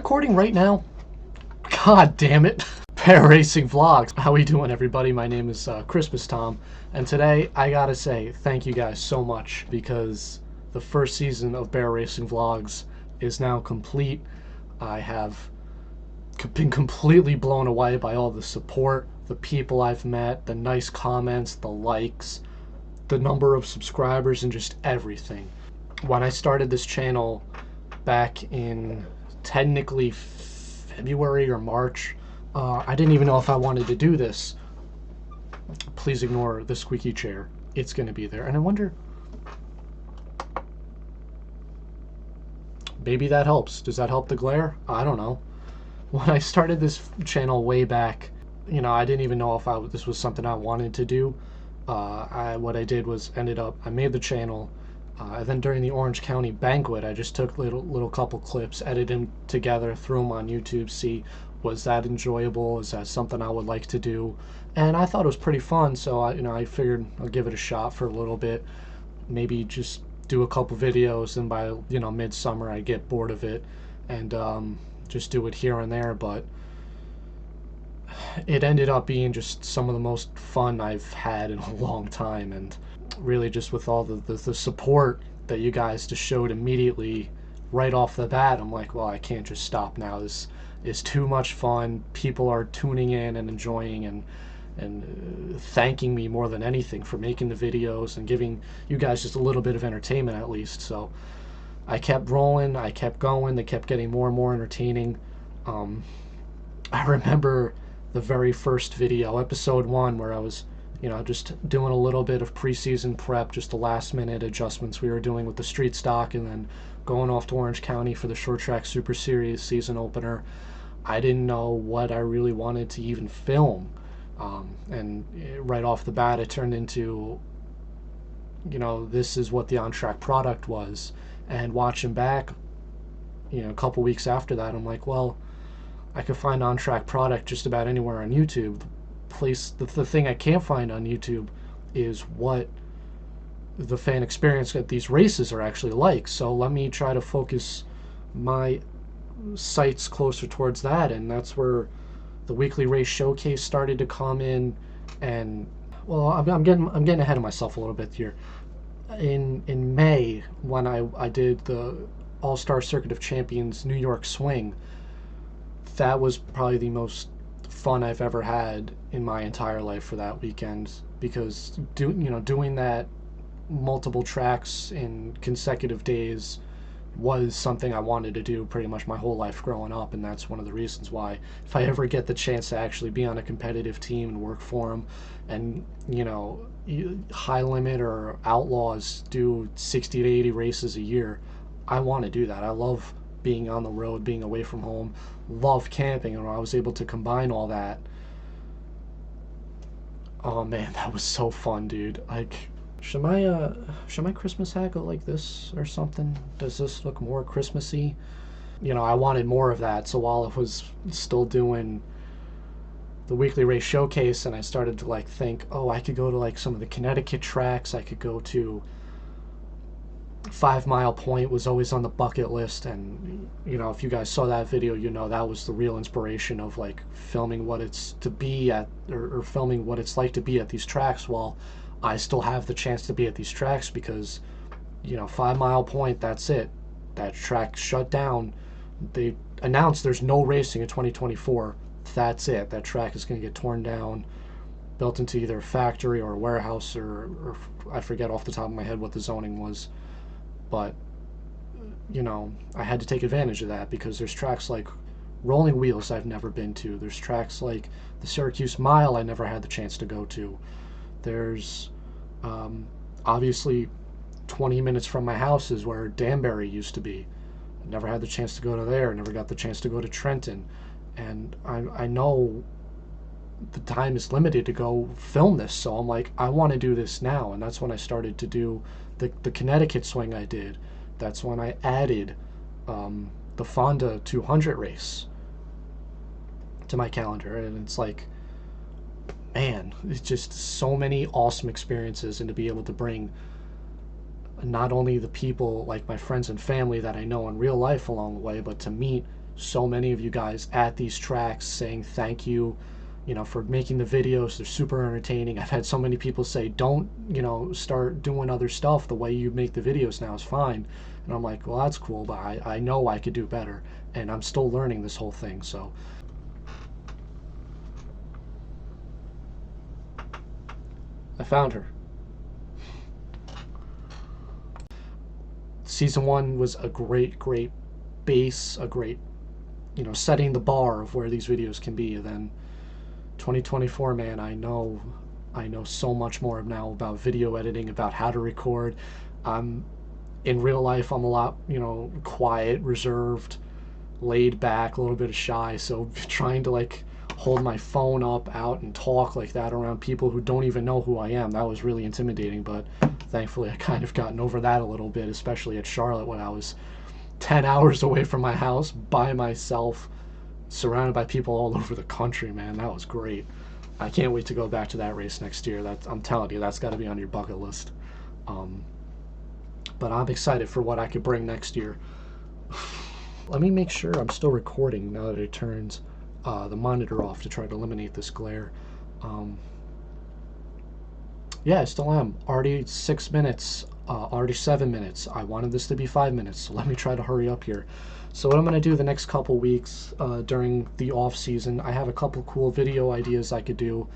recording right now? God damn it. Pair Racing Vlogs. How we doing, everybody? My name is Christmas Tom, and today I gotta say thank you guys so much because the first season of Bear Racing Vlogs is now complete. I have been completely blown away by all the support, the people I've met, the nice comments, the likes, the number of subscribers, and just everything. When I started this channel back in technically February or March, I didn't even know if I wanted to do this. Please ignore the squeaky chair. It's going to be there. And I wonder, maybe that helps. Does that help the glare? I don't know. When I started this channel way back, you know, I didn't even know if this was something I wanted to do. What I did was I made the channel, and then during the Orange County banquet, I just took little couple clips, edited them together, threw them on YouTube, see was that enjoyable, is that something I would like to do, and I thought it was pretty fun. So I figured I'll give it a shot for a little bit, maybe just do a couple videos, and by midsummer I get bored of it and just do it here and there. But it ended up being just some of the most fun I've had in a long time, and really just with all the support that you guys just showed immediately right off the bat, I'm like, well, I can't just stop now. This is too much fun. People are tuning in and enjoying and thanking me more than anything for making the videos and giving you guys just a little bit of entertainment at least. So I kept rolling, I kept going, they kept getting more and more entertaining. I remember the very first video, episode 1, where I was just doing a little bit of preseason prep, just the last minute adjustments we were doing with the street stock, and then going off to Orange County for the Short Track Super Series season opener. I didn't know what I really wanted to even film, and right off the bat it turned into, this is what the on-track product was. And watching back, a couple weeks after that, I'm like, well, I could find on-track product just about anywhere on YouTube. The thing I can't find on YouTube is what the fan experience at these races are actually like. So let me try to focus my sights closer towards that, and that's where the weekly race showcase started to come in. And well, I'm getting ahead of myself a little bit here. In May, when I did the All-Star Circuit of Champions New York Swing, that was probably the most fun I've ever had in my entire life for that weekend, because doing that multiple tracks in consecutive days was something I wanted to do pretty much my whole life growing up. And that's one of the reasons why, if I ever get the chance to actually be on a competitive team and work for them, and high limit or outlaws do 60 to 80 races a year, I want to do that. I love being on the road, being away from home, love camping, and I was able to combine all that. Oh man, that was so fun, dude. Like, should my Christmas hat go like this or something? Does this look more Christmassy? I wanted more of that. So while I was still doing the weekly race showcase, and I started to think, oh, I could go to some of the Connecticut tracks. I could go to 5 Mile Point, was always on the bucket list. And if you guys saw that video, that was the real inspiration of filming what it's to be at, or filming what it's like to be at these tracks while I still have the chance to be at these tracks. Because 5 Mile Point, that's it, that track shut down. They announced there's no racing in 2024. That's it. That track is going to get torn down, built into either a factory or a warehouse, or I forget off the top of my head what the zoning was. But I had to take advantage of that, because there's tracks like Rolling Wheels I've never been to. There's tracks like the Syracuse Mile I never had the chance to go to. There's obviously 20 minutes from my house is where Danbury used to be. I never had the chance to go to there. Never got the chance to go to Trenton. And I know the time is limited to go film this, so I'm like, I want to do this now. And that's when I started to do the Connecticut swing I did. That's when I added the Fonda 200 race to my calendar. And it's like, man, it's just so many awesome experiences, and to be able to bring not only the people like my friends and family that I know in real life along the way, but to meet so many of you guys at these tracks saying thank you, for making the videos. They're super entertaining. I've had so many people say, don't, start doing other stuff. The way you make the videos now is fine. And I'm like, well, that's cool, but I know I could do better. And I'm still learning this whole thing, so. I found her. Season 1 was a great base, a great, setting the bar of where these videos can be. And then 2024, man, I know so much more now about video editing, about how to record. In real life, I'm a lot, quiet, reserved, laid back, a little bit shy. So trying to like hold my phone up out and talk like that around people who don't even know who I am, that was really intimidating. But thankfully I kind of gotten over that a little bit, especially at Charlotte when I was 10 hours away from my house by myself, surrounded by people all over the country. Man, that was great. I can't wait to go back to that race next year. I'm telling you, that's got to be on your bucket list. But I'm excited for what I could bring next year. Let me make sure I'm still recording now that it turns the monitor off to try to eliminate this glare. Yeah, I still am. Already 6 minutes, already 7 minutes. I wanted this to be 5 minutes, so let me try to hurry up here. So what I'm going to do the next couple weeks during the off season, I have a couple cool video ideas I could do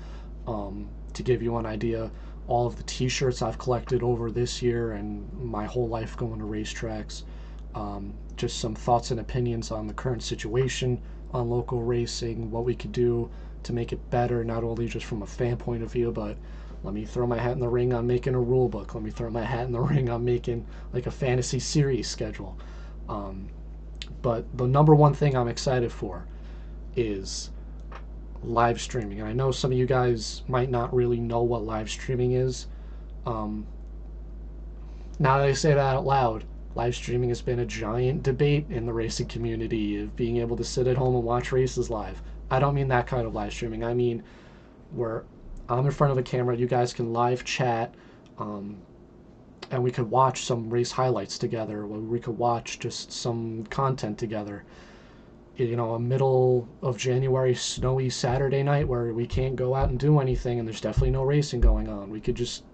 to give you an idea. All of the t-shirts I've collected over this year and my whole life going to racetracks. Just some thoughts and opinions on the current situation on local racing, what we could do to make it better, not only just from a fan point of view, but let me throw my hat in the ring on making a rule book. Let me throw my hat in the ring on making like a fantasy series schedule. But the number one thing I'm excited for is live streaming. And I know some of you guys might not really know what live streaming is. Now that I say that out loud, live streaming has been a giant debate in the racing community of being able to sit at home and watch races live. I don't mean that kind of live streaming. I mean where I'm in front of a camera, you guys can live chat, and we could watch some race highlights together, where we could watch just some content together. A middle of January snowy Saturday night where we can't go out and do anything and there's definitely no racing going on. We could just,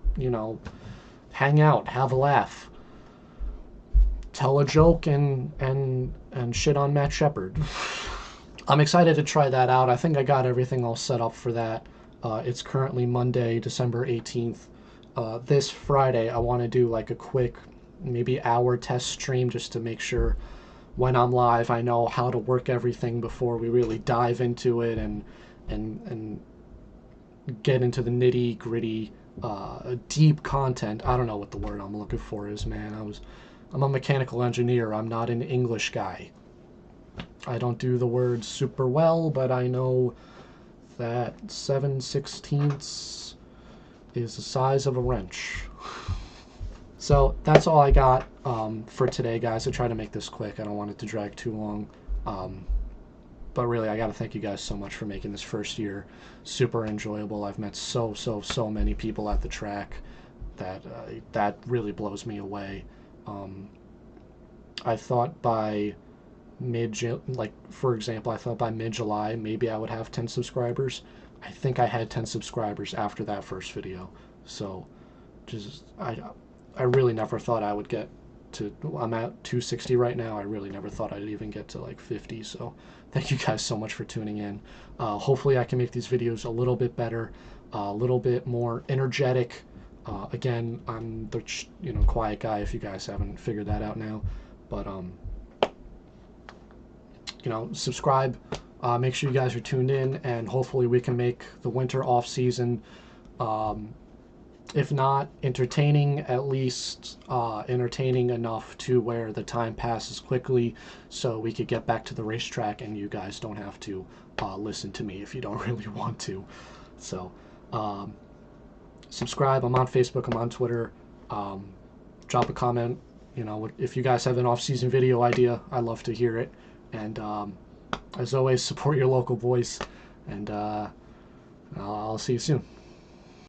hang out, have a laugh, tell a joke, and shit on Matt Shepard. I'm excited to try that out. I think I got everything all set up for that. It's currently Monday, December 18th. This Friday, I want to do like a quick, maybe hour test stream just to make sure when I'm live, I know how to work everything before we really dive into it and get into the nitty gritty, deep content. I don't know what the word I'm looking for is, man. I'm a mechanical engineer. I'm not an English guy. I don't do the words super well, but I know that 7/16 is the size of a wrench. So that's all I got for today, guys. I try to make this quick. I don't want it to drag too long. But really, I got to thank you guys so much for making this first year super enjoyable. I've met so many people at the track that really blows me away. I thought by for example, I thought by mid-July maybe I would have 10 subscribers. I think I had 10 subscribers after that first video. So I really never thought I would get to, I'm at 260 right now. I really never thought I'd even get to like 50. So thank you guys so much for tuning in. Hopefully I can make these videos a little bit better, a little bit more energetic. Again, I'm the quiet guy if you guys haven't figured that out now. But subscribe. Make sure you guys are tuned in, and hopefully we can make the winter off season, if not entertaining, at least entertaining enough to where the time passes quickly, so we could get back to the racetrack and you guys don't have to listen to me if you don't really want to. So subscribe. I'm on Facebook. I'm on Twitter. Drop a comment. If you guys have an off-season video idea, I'd love to hear it. And as always, support your local voice, and I'll see you soon.